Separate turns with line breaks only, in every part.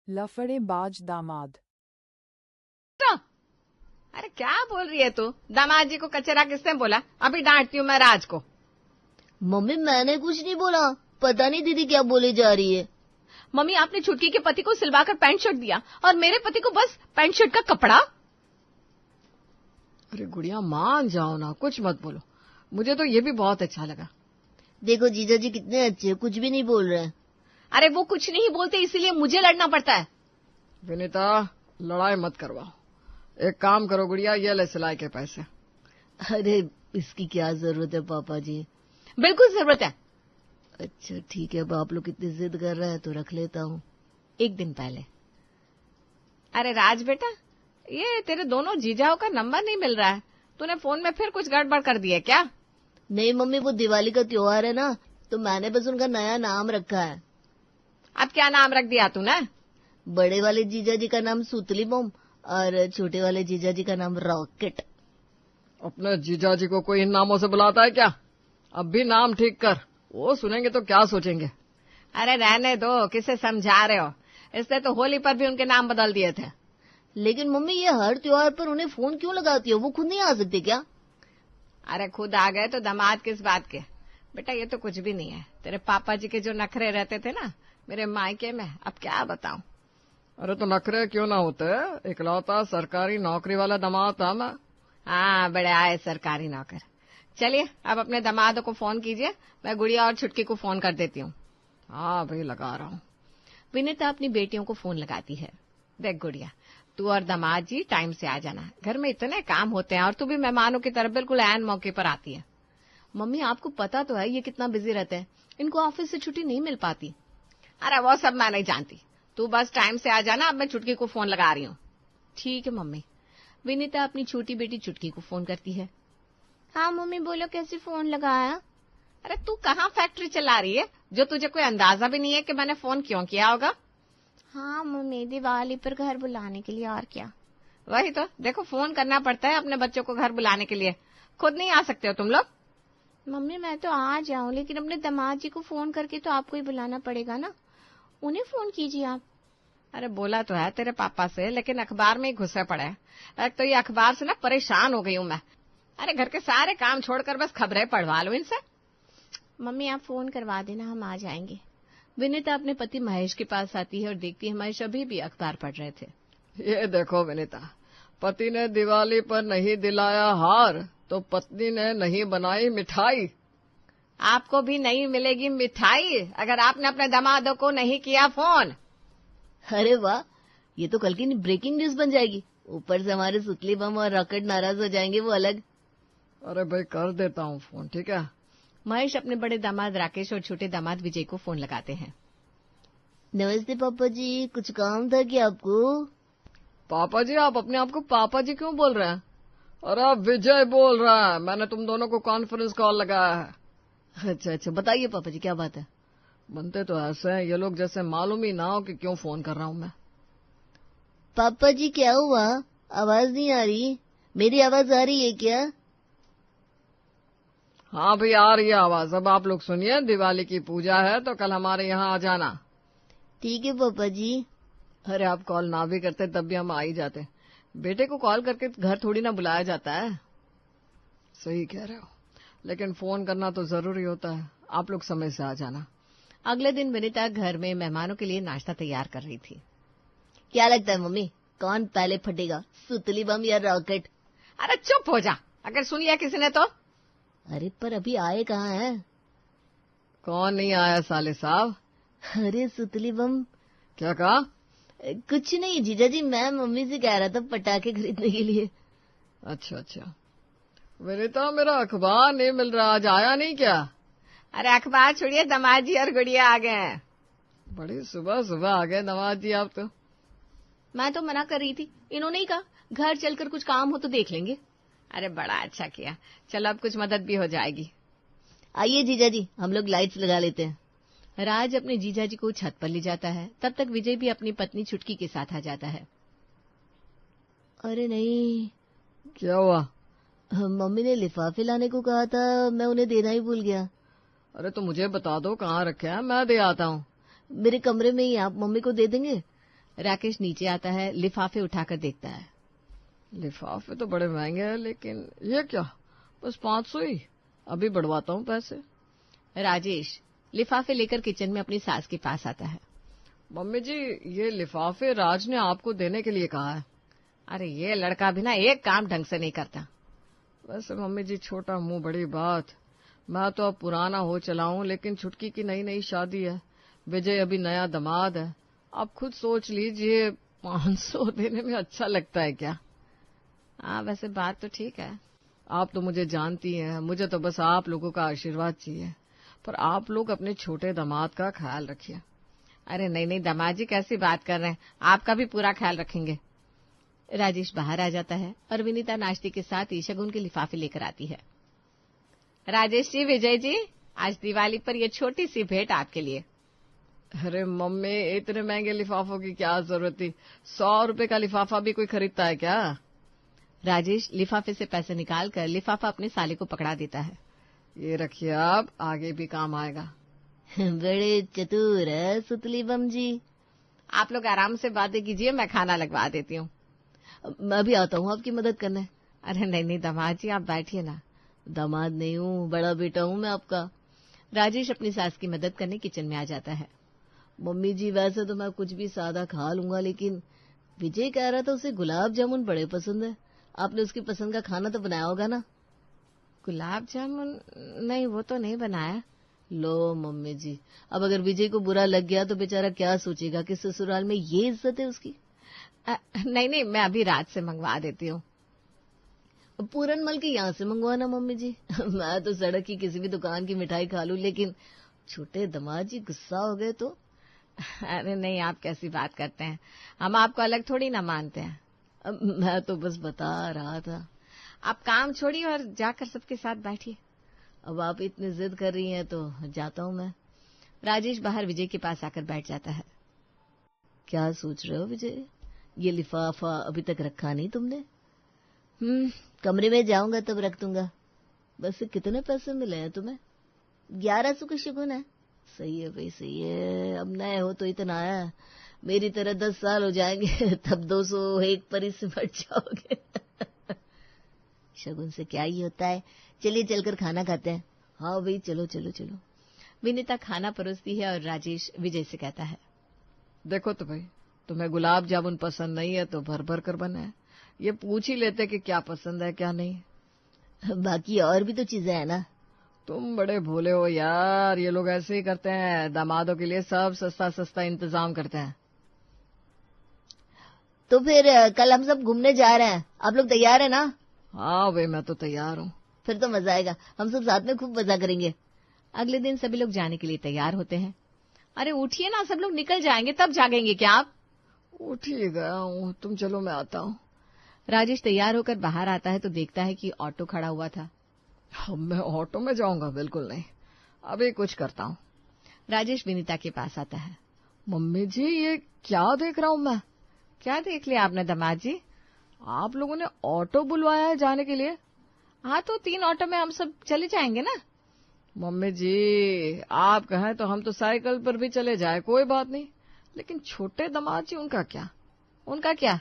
लफड़ेबाज दामाद।
तो अरे क्या बोल रही है तू? दामाद जी को कचरा किसने बोला? अभी डांटती हूँ मैं राज को।
मम्मी मैंने कुछ नहीं बोला, पता नहीं दीदी क्या बोली जा रही है।
मम्मी आपने छुटकी के पति को सिलवाकर पैंट शर्ट दिया और मेरे पति को बस पैंट शर्ट का कपड़ा। अरे गुड़िया मान जाओ ना, कुछ मत बोलो। मुझे तो ये भी बहुत अच्छा लगा।
देखो जीजा जी कितने अच्छे, कुछ भी नहीं बोल रहे हैं।
अरे वो कुछ नहीं बोलते इसीलिए मुझे लड़ना पड़ता है।
विनीता लड़ाई मत करवाओ, एक काम करो गुड़िया, ये ले सिलाई के पैसे।
अरे इसकी क्या जरूरत है पापा जी?
बिल्कुल जरूरत है।
अच्छा ठीक है, अब आप लोग इतनी जिद कर रहे हैं तो रख लेता हूँ।
एक दिन पहले। अरे राज बेटा, ये तेरे दोनों जीजाओं का नंबर नहीं मिल रहा है। तूने फोन में फिर कुछ गड़बड़ कर दी है क्या?
नहीं मम्मी, वो दिवाली का त्योहार है ना, तो मैंने बस उनका नया नाम रखा है।
अब क्या नाम रख दिया तूने?
बड़े वाले जीजा जी का नाम सुतली बम और छोटे वाले जीजा जी का नाम रॉकेट।
अपने जीजा जी को कोई इन नामों से बुलाता है क्या? अब भी नाम ठीक कर, वो सुनेंगे तो क्या सोचेंगे।
अरे रहने दो, किसे समझा रहे हो? इसने तो होली पर भी उनके नाम बदल दिए थे।
लेकिन मम्मी ये हर त्योहार पर उन्हें फोन क्यों लगाती हो? वो खुद नहीं आ सकते क्या?
अरे खुद आ गए तो दामाद किस बात के? बेटा ये तो कुछ भी नहीं है। तेरे पापा जी के जो नखरे रहते थे ना मेरे मायके में, अब क्या बताऊं।
अरे तो नखरे क्यों ना होते, इकलौता सरकारी नौकरी वाला दामाद था मैं।
हाँ बड़े आए सरकारी नौकर। चलिए अब अपने दामादों को फोन कीजिए, मैं गुड़िया और छुटकी को फोन कर देती हूँ।
हाँ भाई लगा रहा हूँ।
विनीता अपनी बेटियों को फोन लगाती है। देख गुड़िया, तू और दामाद जी टाइम से आ जाना, घर में इतने काम होते हैं और तू भी मेहमानों की तरफ बिल्कुल ऐन मौके पर आती है। मम्मी आपको पता तो है ये कितना बिजी रहते हैं, इनको ऑफिस से छुट्टी नहीं मिल पाती। अरे वो सब मैं नहीं जानती, तू बस टाइम से आ जाना। अब मैं छुटकी को फोन लगा रही हूँ। ठीक है मम्मी। विनीता अपनी छोटी बेटी छुटकी को फोन करती है।
हाँ मम्मी बोलो, कैसे फोन लगाया?
अरे तू कहाँ फैक्ट्री चला रही है जो तुझे कोई अंदाजा भी नहीं है कि मैंने फोन क्यों किया होगा?
हाँ मम्मी, दिवाली पर घर बुलाने के लिए, और क्या।
वही तो, देखो फोन करना पड़ता है अपने बच्चों को घर बुलाने के लिए, खुद नहीं आ सकते हो तुम लोग?
मम्मी मैं तो आ जाऊं, लेकिन अपने दामाद जी को फोन करके तो आपको ही बुलाना पड़ेगा ना, उन्हें फोन कीजिए आप।
अरे बोला तो है तेरे पापा से, लेकिन अखबार में ही घुसे पड़े हैं। एक तो ये अखबार से ना परेशान हो गई हूँ मैं। अरे घर के सारे काम छोड़कर बस खबरें पढ़वा लो इनसे।
मम्मी आप फोन करवा देना, हम आ जाएंगे।
विनीता अपने पति महेश के पास आती है और देखती है महेश अभी भी अखबार पढ़ रहे थे।
ये देखो विनीता, पति ने दिवाली पर नहीं दिलाया हार तो पत्नी ने नहीं बनाई मिठाई।
आपको भी नहीं मिलेगी मिठाई अगर आपने अपने दामादों को नहीं किया फोन।
अरे वाह, ये तो कल की ब्रेकिंग न्यूज बन जाएगी। ऊपर से हमारे सुतली बम और रॉकेट नाराज हो जाएंगे, वो अलग।
अरे भाई कर देता हूँ फोन, ठीक है।
महेश अपने बड़े दामाद राकेश और छोटे दामाद विजय को फोन लगाते हैं।
नमस्ते पापा जी, कुछ काम था क्या आपको?
पापा जी, आप अपने आप को पापा जी क्यों बोल रहे हैं? अरे विजय बोल रहा है, मैंने तुम दोनों को कॉन्फ्रेंस कॉल लगाया है।
अच्छा अच्छा, बताइए पापा जी क्या बात है?
बनते तो ऐसे हैं ये लोग जैसे मालूम ही ना हो कि क्यों फोन कर रहा हूँ मैं।
पापा जी क्या हुआ, आवाज नहीं आ रही? मेरी आवाज आ रही है क्या?
हाँ भाई आ रही है आवाज। अब आप लोग सुनिए, दिवाली की पूजा है तो कल हमारे यहाँ आ जाना।
ठीक है पापा जी।
अरे आप कॉल ना भी करते तब भी हम आ ही जाते। बेटे को कॉल करके घर थोड़ी ना बुलाया जाता है। सही कह रहे हो, लेकिन फोन करना तो जरूरी होता है। आप लोग समय से आ जाना।
अगले दिन विनीता घर में मेहमानों के लिए नाश्ता तैयार कर रही थी।
क्या लगता है मम्मी, कौन पहले फटेगा, सुतली बम या रॉकेट?
अरे चुप हो जा, अगर सुन लिया किसी ने तो।
अरे पर अभी आए कहाँ हैं?
कौन नहीं आया साले साहब?
अरे सुतली बम।
क्या कहा?
कुछ नहीं जीजा जी, मैं मम्मी से कह रहा था पटाखे खरीदने के लिए।
अच्छा अच्छा। विनीता मेरा अखबार नहीं मिल रहा, आज आया नहीं क्या?
अरे अखबार छोड़िए, दामाद जी और गुड़िया आ गए हैं।
बड़ी सुबह सुबह आ गए दामाद जी आप तो।
मैं तो मना कर रही थी, इन्होंने ही कहा घर चलकर कुछ काम हो तो देख लेंगे। अरे बड़ा अच्छा किया, चलो अब कुछ मदद भी हो जाएगी।
आइए जीजा जी, हम लोग लाइट्स लगा लेते हैं।
राज अपने जीजा जी को छत पर ले जाता है, तब तक विजय भी अपनी पत्नी छुटकी के साथ आ जाता है।
अरे नहीं।
क्या हुआ?
मम्मी ने लिफाफे लाने को कहा था, मैं उन्हें देना ही भूल गया।
अरे तो मुझे बता दो कहाँ रखे हैं, मैं दे आता हूँ।
मेरे कमरे में ही, आप मम्मी को दे देंगे?
राकेश नीचे आता है, लिफाफे उठाकर देखता है।
लिफाफे तो बड़े महंगे हैं, लेकिन ये क्या, बस 500 ही। अभी बढ़वाता हूँ पैसे।
राजेश लिफाफे लेकर किचन में अपनी सास के पास आता है।
मम्मी जी, ये लिफाफे राज ने आपको देने के लिए कहा है।
अरे ये लड़का भी ना एक काम ढंग से नहीं करता।
वैसे मम्मी जी, छोटा मुंह बड़ी बात। मैं तो अब पुराना हो चला हूँ, लेकिन छुटकी की नई नई शादी है। विजय अभी नया दामाद है। आप खुद सोच लीजिए, 500 देने में अच्छा लगता है क्या?
हाँ, वैसे बात तो ठीक है।
आप तो मुझे जानती हैं, मुझे तो बस आप लोगों का आशीर्वाद चाहिए। पर आप लोग अपने छोटे दामाद का ख्याल रखिए।
अरे नहीं नहीं दामाद जी, कैसी बात कर रहे हैं, आपका भी पूरा ख्याल रखेंगे। राजेश बाहर आ जाता है और विनीता नाश्ते के साथ ही शगुन के लिफाफे लेकर आती है। राजेश जी, विजय जी, आज दिवाली पर ये छोटी सी भेंट आपके लिए।
अरे मम्मी, इतने महंगे लिफाफों की क्या जरूरत थी? 100 रुपए का लिफाफा भी कोई खरीदता है क्या?
राजेश लिफाफे से पैसे निकालकर लिफाफा अपने साले को पकड़ा देता है।
ये रखिए, आप आगे भी काम आएगा।
बड़े चतुर है सुतली बम जी।
आप लोग आराम से बातें कीजिए, मैं खाना लगवा देती हूँ।
मैं भी आता हूँ आपकी मदद करने।
अरे नहीं नहीं दामाद जी, आप बैठिए ना।
दामाद नहीं हूँ, बड़ा बेटा हूँ मैं आपका।
राजेश अपनी सास की मदद करने किचन में आ जाता है।
मम्मी जी, वैसे तो मैं कुछ भी सादा खा लूंगा, लेकिन विजय कह रहा था उसे गुलाब जामुन बड़े पसंद है। आपने उसकी पसंद का खाना तो बनाया होगा ना?
गुलाब जामुन? नहीं, वो तो नहीं बनाया।
लो मम्मी जी, अब अगर विजय को बुरा लग गया तो बेचारा क्या सोचेगा कि ससुराल में ये इज्जत है उसकी।
नहीं नहीं, मैं अभी रात से मंगवा देती हूँ।
पूरनमल के यहाँ से मंगवाना मम्मी जी। मैं तो सड़क की किसी भी दुकान की मिठाई खा लूं, लेकिन छोटे दामाद जी गुस्सा हो गए तो।
अरे नहीं, आप कैसी बात करते हैं, हम आपको अलग थोड़ी ना मानते हैं।
मैं तो बस बता रहा था।
आप काम छोड़िए और जाकर सबके साथ बैठिए।
अब आप इतनी जिद कर रही हैं तो जाता हूँ मैं।
राजेश बाहर विजय के पास आकर बैठ जाता है।
क्या सोच रहे हो विजय? ये लिफाफा अभी तक रखा नहीं तुमने? कमरे में जाऊंगा तब रख दूंगा। बस कितने पैसे मिले हैं तुम्हें? 1100 के शगुन है। सही है भाई, सही है। अब नए हो तो इतना आया, मेरी तरह 10 साल हो जाएंगे तब 201 पर ही सिमट जाओगे। शगुन से क्या ही होता है, चलिए चलकर खाना खाते हैं। हाँ भाई, चलो चलो चलो।
विनीता खाना परोसती है और राजेश विजय से कहता है,
देखो तो भाई, तुम्हें गुलाब जामुन पसंद नहीं है तो भर भर कर बना है। ये पूछ ही लेते कि क्या पसंद है क्या नहीं।
बाकी और भी तो चीजें हैं ना।
तुम बड़े भोले हो यार, ये लोग ऐसे ही करते हैं, दामादों के लिए सब सस्ता सस्ता इंतजाम करते हैं।
तो फिर कल हम सब घूमने जा रहे हैं, आप लोग तैयार है ना?
हाँ भाई, मैं तो तैयार हूँ।
फिर तो मजा आएगा, हम सब साथ में खूब मजा करेंगे।
अगले दिन सभी लोग जाने के लिए तैयार होते हैं। अरे उठिए ना, सब लोग निकल जाएंगे तब जागेंगे क्या आप?
उठ ही गया हूँ, तुम चलो मैं आता हूँ।
राजेश तैयार होकर बाहर आता है तो देखता है कि ऑटो खड़ा हुआ था।
अब मैं ऑटो में जाऊंगा? बिल्कुल नहीं, अभी कुछ करता हूँ।
राजेश विनीता के पास आता है।
मम्मी जी, ये क्या देख रहा हूँ मैं?
क्या देख लिया आपने दामाद जी?
आप लोगों ने ऑटो बुलवाया है जाने के लिए?
हाँ, तो 3 ऑटो में हम सब चले जाएंगे ना।
मम्मी जी, आप कहें तो हम तो साइकिल पर भी चले जाए, कोई बात नहीं, लेकिन छोटे दामाद जी, उनका क्या?
उनका क्या?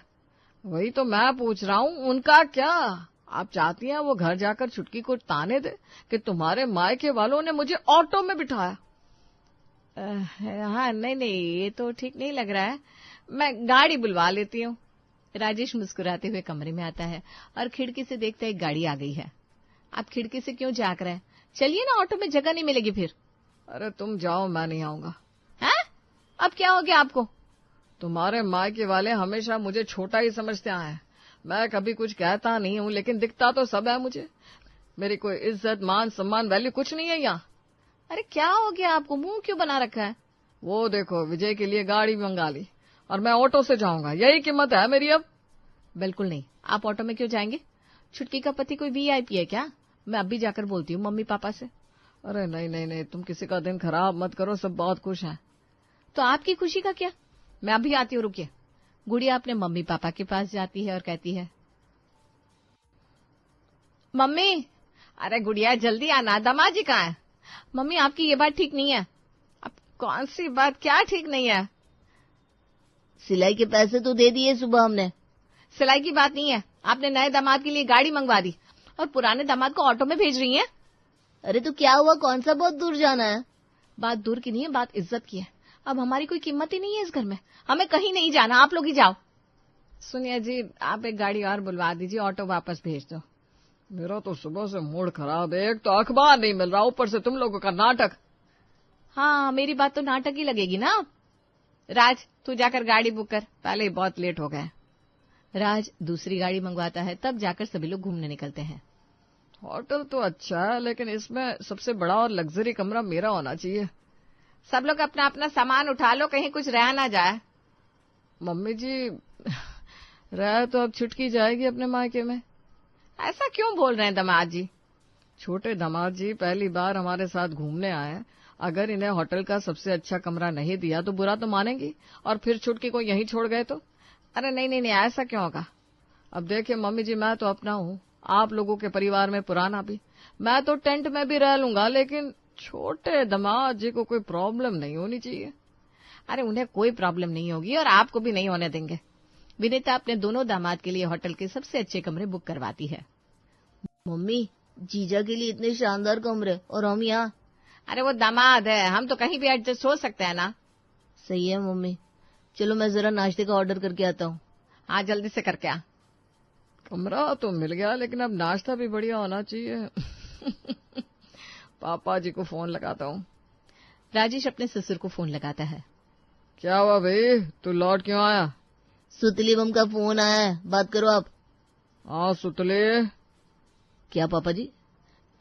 वही तो मैं पूछ रहा हूँ, उनका क्या? आप चाहती हैं वो घर जाकर छुटकी को ताने दे कि तुम्हारे मायके वालों ने मुझे ऑटो में बिठाया?
हाँ, नहीं नहीं, ये तो ठीक नहीं लग रहा है, मैं गाड़ी बुलवा लेती हूँ। राजेश मुस्कुराते हुए कमरे में आता है और खिड़की से देखता है एक गाड़ी आ गई है। आप खिड़की से क्यों झांक रहे हैं? चलिए ना, ऑटो में जगह नहीं मिलेगी फिर।
अरे तुम जाओ, मैं नहीं आऊंगा।
हैं? अब क्या हो गया आपको?
तुम्हारे मायके वाले हमेशा मुझे छोटा ही समझते आए हैं। मैं कभी कुछ कहता नहीं हूँ, लेकिन दिखता तो सब है मुझे। मेरी कोई इज्जत, मान, सम्मान, वैल्यू कुछ नहीं है यहाँ।
अरे क्या हो गया आपको, मुंह क्यों बना रखा है?
वो देखो, विजय के लिए गाड़ी मंगा ली और मैं ऑटो से जाऊंगा, यही कीमत है मेरी अब।
बिल्कुल नहीं, आप ऑटो में क्यों जाएंगे? छुटकी का पति कोई वीआईपी है क्या? मैं अभी जाकर बोलती हूँ मम्मी पापा से।
अरे नहीं नहीं नहीं, तुम किसी का दिन खराब मत करो, सब बहुत खुश हैं।
तो आपकी खुशी का क्या? मैं अभी आती हूँ, रुकिए। गुड़िया अपने मम्मी पापा के पास जाती है और कहती है, मम्मी। अरे गुड़िया, जल्दी आना, दामाद जी कहाँ है? मम्मी, आपकी ये बात ठीक नहीं है। अब कौन सी बात क्या ठीक नहीं है?
सिलाई के पैसे तो दे दिए सुबह हमने।
सिलाई की बात नहीं है, आपने नए दामाद के लिए गाड़ी मंगवा दी और पुराने दामाद को ऑटो में भेज रही हैं।
अरे तो क्या हुआ, कौन सा बहुत दूर जाना है?
बात दूर की नहीं है, बात इज्जत की है। अब हमारी कोई कीमत ही नहीं है इस घर में, हमें कहीं नहीं जाना, आप लोग ही जाओ। सुनिए जी, आप एक गाड़ी और बुलवा दीजिए, ऑटो वापस भेज दो।
मेरा तो सुबह से मूड खराब है, एक तो अखबार नहीं मिल रहा, ऊपर से तुम लोगों का नाटक।
हाँ, मेरी बात तो नाटक ही लगेगी ना। राज, तू जाकर गाड़ी बुक कर, पहले ही बहुत लेट हो गए। राज दूसरी गाड़ी मंगवाता है, तब जाकर सभी लोग घूमने निकलते हैं।
होटल तो अच्छा है, लेकिन इसमें सबसे बड़ा और लग्जरी कमरा मेरा होना चाहिए।
सब लोग अपना अपना सामान उठा लो, कहीं कुछ रह ना जाए।
मम्मी जी, रह तो अब छुटकी जाएगी अपने मायके में।
ऐसा क्यों बोल रहे हैं दामाद जी?
छोटे दामाद जी पहली बार हमारे साथ घूमने आए, अगर इन्हें होटल का सबसे अच्छा कमरा नहीं दिया तो बुरा तो मानेंगी, और फिर छुटकी को यहीं छोड़ गए तो?
अरे नहीं नहीं नहीं, ऐसा क्यों होगा?
अब देखिए मम्मी जी, मैं तो अपना हूँ, आप लोगों के परिवार में पुराना भी, मैं तो टेंट में भी रह लूंगा, लेकिन छोटे दामाद जी को कोई प्रॉब्लम नहीं होनी चाहिए।
अरे उन्हें कोई प्रॉब्लम नहीं होगी और आपको भी नहीं होने देंगे। विनीता अपने दोनों दामाद के लिए होटल के सबसे अच्छे कमरे बुक करवाती है।
मम्मी, जीजा के लिए इतने शानदार कमरे और हम यहाँ।
अरे वो दामाद है, हम तो कहीं भी एडजस्ट हो सकते हैं ना।
सही है मम्मी, चलो मैं जरा नाश्ते का ऑर्डर करके आता हूँ।
हाँ, जल्दी से करके आ।
कमरा तो मिल गया, लेकिन अब नाश्ता भी बढ़िया होना चाहिए। पापा जी को फोन लगाता हूँ।
राजेश अपने ससुर को फोन लगाता है।
क्या हुआ भाई, तू लौट क्यों आया?
सुतली बम का फोन आया है, बात करो आप।
हाँ सुतले।
क्या पापा जी?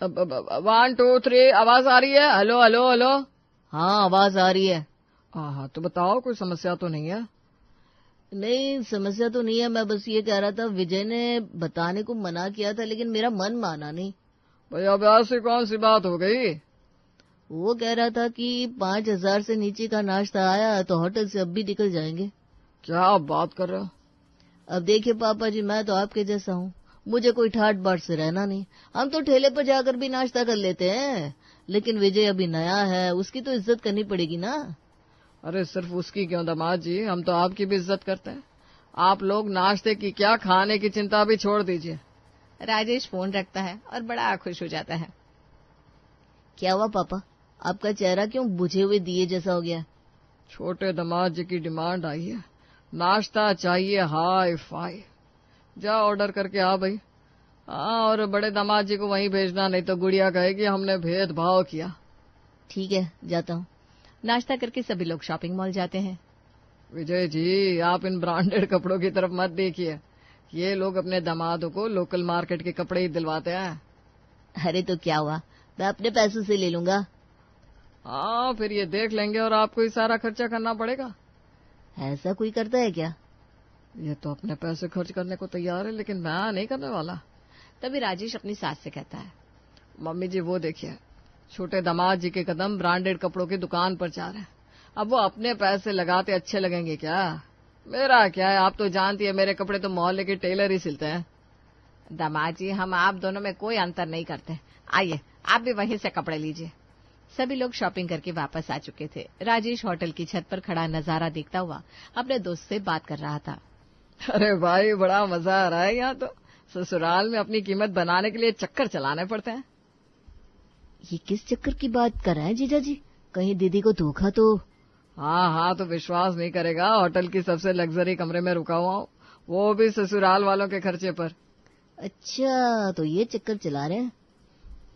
1 2 3 आवाज आ रही है? Hello hello hello.
हाँ आवाज आ रही है।
हाँ तो बताओ, कोई समस्या तो नहीं है?
नहीं समस्या तो नहीं है, मैं बस ये कह रहा था, विजय ने बताने को मना किया था लेकिन मेरा मन माना नहीं।
भैया अब ऐसी कौन सी बात हो गई?
वो कह रहा था कि 5,000 से नीचे का नाश्ता आया तो होटल से अब भी निकल जाएंगे।
क्या आप बात कर रहे हो?
अब देखिए पापा जी, मैं तो आपके जैसा हूँ, मुझे कोई ठाट बाट से रहना नहीं, हम तो ठेले पर जाकर भी नाश्ता कर लेते हैं, लेकिन विजय अभी नया है, उसकी तो इज्जत करनी पड़ेगी ना।
अरे सिर्फ उसकी क्यों दामाद जी, हम तो आपकी भी इज्जत करते हैं। आप लोग नाश्ते की क्या, खाने की चिंता भी छोड़ दीजिए।
राजेश फोन रखता है और बड़ा खुश हो जाता है।
क्या हुआ पापा, आपका चेहरा क्यों बुझे हुए दिए जैसा हो गया?
छोटे दामाद जी की डिमांड आई है, नाश्ता चाहिए हाई फाई। जा ऑर्डर करके आ भाई। हाँ, और बड़े दामाद जी को वहीं भेजना, नहीं तो गुड़िया कहेगी हमने भेदभाव किया।
ठीक है, जाता हूँ।
नाश्ता करके सभी लोग शॉपिंग मॉल जाते हैं।
विजय जी, आप इन ब्रांडेड कपड़ों की तरफ मत देखिए, ये लोग अपने दामादों को लोकल मार्केट के कपड़े ही दिलवाते हैं।
अरे तो क्या हुआ, मैं अपने पैसों से ले लूंगा।
हाँ, फिर ये देख लेंगे और आपको ही सारा खर्चा करना पड़ेगा।
ऐसा कोई करता है क्या?
ये तो अपने पैसे खर्च करने को तैयार है, लेकिन मैं नहीं करने वाला।
तभी राजेश अपनी सास से कहता है,
मम्मी जी वो देखिए, छोटे दामाद जी के कदम ब्रांडेड कपड़ों की दुकान पर जा रहे हैं। अब वो अपने पैसे लगाते अच्छे लगेंगे क्या? मेरा क्या है, आप तो जानती है मेरे कपड़े तो मोहल्ले के टेलर ही सिलते हैं।
दामाद जी, हम आप दोनों में कोई अंतर नहीं करते, आइए आप भी वहीं से कपड़े लीजिए। सभी लोग शॉपिंग करके वापस आ चुके थे। राजेश होटल की छत पर खड़ा नजारा देखता हुआ अपने दोस्त से बात कर रहा था।
अरे भाई, बड़ा मजा आ रहा है यहाँ तो। ससुराल में अपनी कीमत बनाने के लिए चक्कर चलाने पड़ते हैं।
ये किस चक्कर की बात कर रहे हैं जीजा जी? कहीं दीदी को धोखा तो?
हाँ, तो विश्वास नहीं करेगा, होटल की सबसे लग्जरी कमरे में रुका हुआ हूँ, वो भी ससुराल वालों के खर्चे पर।
अच्छा, तो ये चक्कर चला रहे हैं?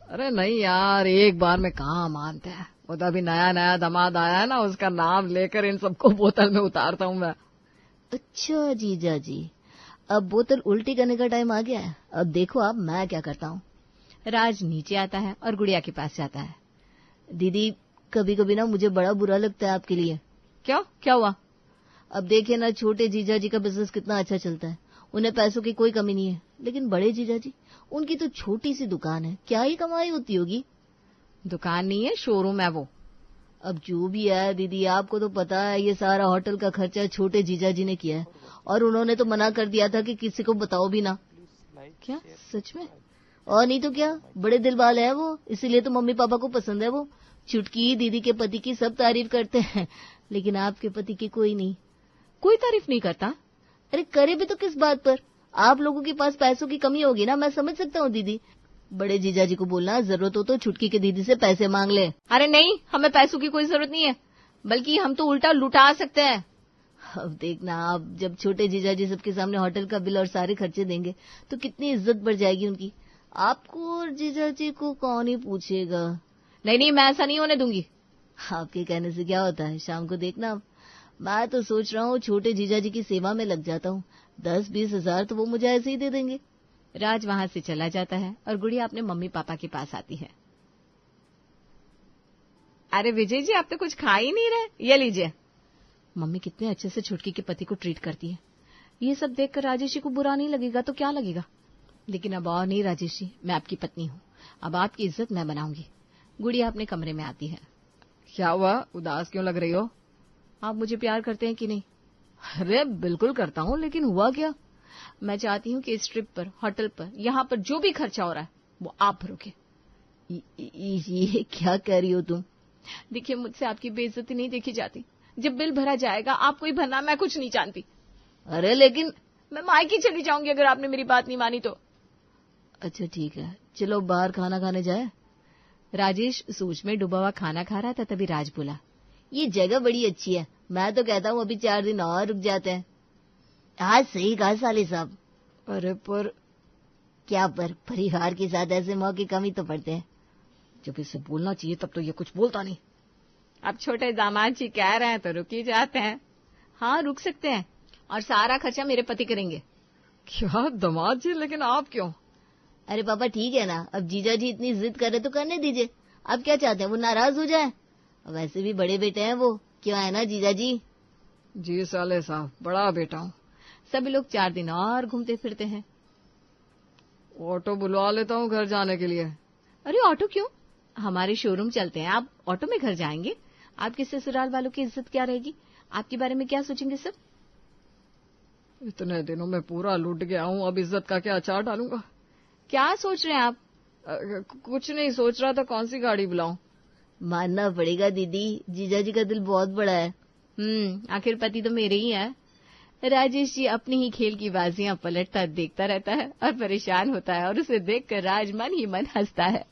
अरे नहीं यार, एक बार में कहाँ मानते हैं। वो तो अभी नया नया दामाद आया है ना, उसका नाम लेकर इन सबको बोतल में उतारता हूँ मैं।
अच्छा जीजा जी, अब बोतल उल्टी करने का टाइम आ गया है। अब देखो आप मैं क्या करता हूँ।
राज नीचे आता है और गुड़िया के पास जाता है।
दीदी, कभी कभी ना मुझे बड़ा बुरा लगता है आपके लिए।
क्यों, क्या हुआ?
अब देखिए ना, छोटे जीजा जी का बिजनेस कितना अच्छा चलता है, उन्हें पैसों की कोई कमी नहीं है, लेकिन बड़े जीजा जी, उनकी तो छोटी सी दुकान है, क्या ही कमाई होती होगी।
दुकान नहीं है, शोरूम है वो।
अब जो भी है दीदी, आपको तो पता है ये सारा होटल का खर्चा छोटे जीजा जी ने किया है, और उन्होंने तो मना कर दिया था कि किसी को बताओ भी ना।
क्या, सच में?
और नहीं तो क्या, बड़े दिल वाले हैं वो, इसीलिए तो मम्मी पापा को पसंद है वो। चुटकी दीदी के पति की सब तारीफ करते हैं, लेकिन आपके पति की कोई नहीं।
कोई तारीफ नहीं करता।
अरे करे भी तो किस बात पर? आप लोगों के पास पैसों की कमी होगी ना, मैं समझ सकता हूँ दीदी। बड़े जीजाजी को बोलना जरूरत हो तो छुटकी के दीदी से पैसे मांग ले।
अरे नहीं, हमें पैसों की कोई जरूरत नहीं है, बल्कि हम तो उल्टा लुटा सकते हैं।
अब देखना, आप जब छोटे जीजाजी सबके सामने होटल का बिल और सारे खर्चे देंगे तो कितनी इज्जत बढ़ जाएगी उनकी। आपको और जीजाजी को कौन ही पूछेगा।
नहीं नहीं, मैं ऐसा नहीं होने दूंगी।
आपके कहने से क्या होता है, शाम को देखना। मैं तो सोच रहा हूँ छोटे जीजाजी की सेवा में लग जाता हूँ, 10-20 हजार तो वो मुझे ऐसे ही दे देंगे।
राज वहां से चला जाता है और गुड़िया अपने मम्मी पापा के पास आती है। अरे विजय जी, आप तो कुछ खा ही नहीं रहे, ये लीजिए। मम्मी कितने अच्छे से छुटकी के पति को ट्रीट करती है। ये सब देखकर राजेश जी को बुरा नहीं लगेगा तो क्या लगेगा। लेकिन अब और नहीं राजेश जी, मैं आपकी पत्नी हूँ, अब आपकी इज्जत मैं बनाऊंगी। गुड़िया अपने कमरे में आती है।
क्या हुआ, उदास क्यों लग रही हो?
आप मुझे प्यार करते हैं कि नहीं?
अरे बिल्कुल करता हूँ, लेकिन हुआ क्या?
मैं चाहती हूँ कि इस ट्रिप पर, होटल पर, यहाँ पर जो भी खर्चा हो रहा है वो आप भरोगे।
ये क्या कह रही हो तुम?
देखिए, मुझसे आपकी बेइज्जती नहीं देखी जाती। जब बिल भरा जाएगा आपको ही भरना, मैं कुछ नहीं जानती।
अरे लेकिन
मैं मायके चली जाऊंगी अगर आपने मेरी बात नहीं मानी तो।
अच्छा ठीक है, चलो बाहर खाना खाने जाए।
राजेश सोच में डूबा हुआ खाना खा रहा था, तभी राज बोला,
ये जगह बड़ी अच्छी है, मैं तो कहता हूँ अभी 4 दिन और रुक जाते हैं। आज सही कहा साले साहब।
अरे पर
क्या पर? परिवार के साथ ऐसे मौके कम ही तो पड़ते हैं।
जब इसे बोलना चाहिए तब तो ये कुछ बोलता नहीं।
अब छोटे दामाद जी कह रहे हैं तो रुक ही जाते हैं। हाँ, रुक सकते हैं, और सारा खर्चा मेरे पति करेंगे।
क्या दामाद जी, लेकिन आप क्यों?
अरे पापा ठीक है ना, अब जीजा जी इतनी जिद करे तो करने दीजिए। अब क्या चाहते हैं, वो नाराज हो जाए? वैसे भी बड़े बेटे हैं वो, क्यों है ना जीजा जी?
जी साले साहब, बड़ा बेटा हूँ।
सभी लोग 4 दिन और घूमते फिरते हैं।
ऑटो बुलवा लेता हूँ घर जाने के लिए।
अरे ऑटो क्यों, हमारे शोरूम चलते हैं, आप ऑटो में घर जाएंगे। आपके ससुराल वालों की इज्जत क्या रहेगी, आपके बारे में क्या सोचेंगे सब?
इतने दिनों में पूरा लूट गया हूँ, अब इज्जत का क्या अचार डालूंगा?
क्या सोच रहे हैं आप?
कुछ नहीं सोच रहा था, कौन सी गाड़ी बुलाऊं?
मानना पड़ेगा दीदी, जीजा जी का दिल बहुत बड़ा है।
आखिर पति तो मेरे ही है। राजेश जी अपनी ही खेल की बाजियां पलटता देखता रहता है और परेशान होता है, और उसे देखकर राज मन ही मन हंसता है।